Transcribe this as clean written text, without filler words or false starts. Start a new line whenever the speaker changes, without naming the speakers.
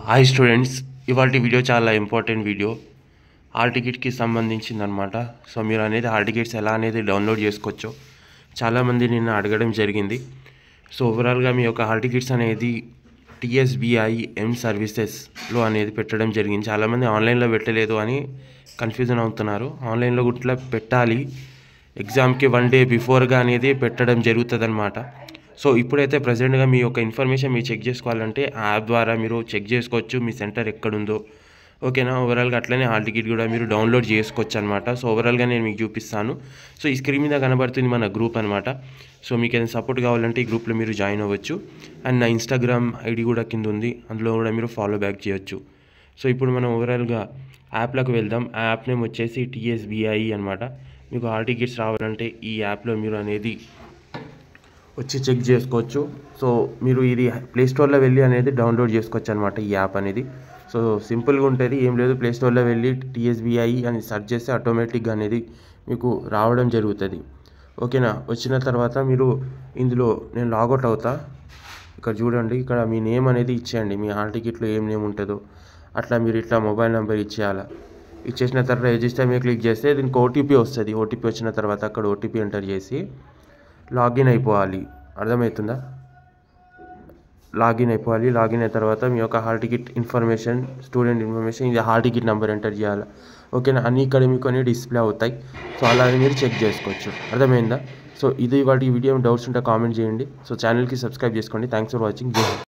Hi students, ఇవాల్టి video చాలా important video. Hall టికెట్కి సంబంధించిందనమాట. So మీరు అనేది హాల్ టికెట్స్ ఎలా అనేది డౌన్లోడ్ చేసుకోవచ్చో చాలామంది నిన్న అడగడం జరిగింది. సో ఓవరాల్గా మీ యొక్క హాల్ టికెట్స్ అనేది టీఎస్బీఐ సర్వీసెస్లో అనేది పెట్టడం జరిగింది. చాలామంది ఆన్లైన్లో పెట్టలేదు అని కన్ఫ్యూజన్ అవుతున్నారు. ఆన్లైన్లో గుట్లా పెట్టాలి, ఎగ్జామ్కి 1 day బిఫోర్గా అనేది పెట్టడం జరుగుతుంది అనమాట. సో ఇప్పుడైతే ప్రజెంట్గా మీ యొక్క ఇన్ఫర్మేషన్ మీరు చెక్ చేసుకోవాలంటే ఆ యాప్ ద్వారా మీరు చెక్ చేసుకోవచ్చు మీ సెంటర్ ఎక్కడుందో. ఓకేనా, ఓవరాల్గా అట్లనే హాల్ టికెట్ కూడా మీరు డౌన్లోడ్ చేసుకోవచ్చు అనమాట. సో ఓవరాల్గా నేను మీకు చూపిస్తాను. సో ఈ స్క్రీన్ మీద కనబడుతుంది మన గ్రూప్ అనమాట. సో మీకు ఏదైనా సపోర్ట్ కావాలంటే ఈ గ్రూప్లో మీరు జాయిన్ అవ్వచ్చు. అండ్ నా ఇన్స్టాగ్రామ్ ఐడి కూడా కింద ఉంది, అందులో కూడా మీరు ఫాలో బ్యాక్ చేయొచ్చు. సో ఇప్పుడు మనం ఓవరాల్గా యాప్లోకి వెళ్దాం. ఆ యాప్ నేమ్ వచ్చేసి టీఎస్బీఐ అనమాట. మీకు హాల్ టికెట్స్ రావాలంటే ఈ యాప్లో మీరు అనేది వచ్చి చెక్ చేసుకోవచ్చు. సో మీరు ఇది ప్లేస్టోర్లో వెళ్ళి అనేది డౌన్లోడ్ చేసుకోవచ్చు అనమాట ఈ యాప్ అనేది. సో సింపుల్గా ఉంటుంది, ఏం లేదు, ప్లేస్టోర్లో వెళ్ళి టీఎస్బీఐ అని సెర్చ్ చేస్తే ఆటోమేటిక్గా అనేది మీకు రావడం జరుగుతుంది. ఓకేనా, వచ్చిన తర్వాత మీరు ఇందులో నేను లాగౌట్ అవుతా. ఇక్కడ చూడండి, ఇక్కడ మీ నేమ్ అనేది ఇచ్చేయండి. మీ హాల్ టికెట్లో ఏం నేమ్ ఉంటుందో అట్లా మీరు ఇట్లా మొబైల్ నెంబర్ ఇచ్చేయాలి. ఇచ్చేసిన తర్వాత రిజిస్టర్ మీద క్లిక్ చేస్తే దీనికి ఓటీపీ వస్తుంది. ఓటీపీ వచ్చిన తర్వాత అక్కడ ఓటీపీ ఎంటర్ చేసి లాగిన్ అయిపోవాలి. అర్థమవుతుందా? లాగిన్ అయిపోవాలి. లాగిన్ అయిన తర్వాత మీ యొక్క hall ticket information, student information, ఇది హాల్ టికెట్ నెంబర్ ఎంటర్ చేయాలి. ఓకేనా, అన్నీ ఇక్కడ మీకు అన్ని డిస్ప్లే అవుతాయి. సో అలాగే మీరు చెక్ చేసుకోవచ్చు. అర్థమైందా? సో ఇది వాటి వీడియో డౌట్స్ ఉంటే కామెంట్ చేయండి. సో ఛానల్కి సబ్స్క్రైబ్ చేసుకోండి. Thanks for watching. జై హింద్.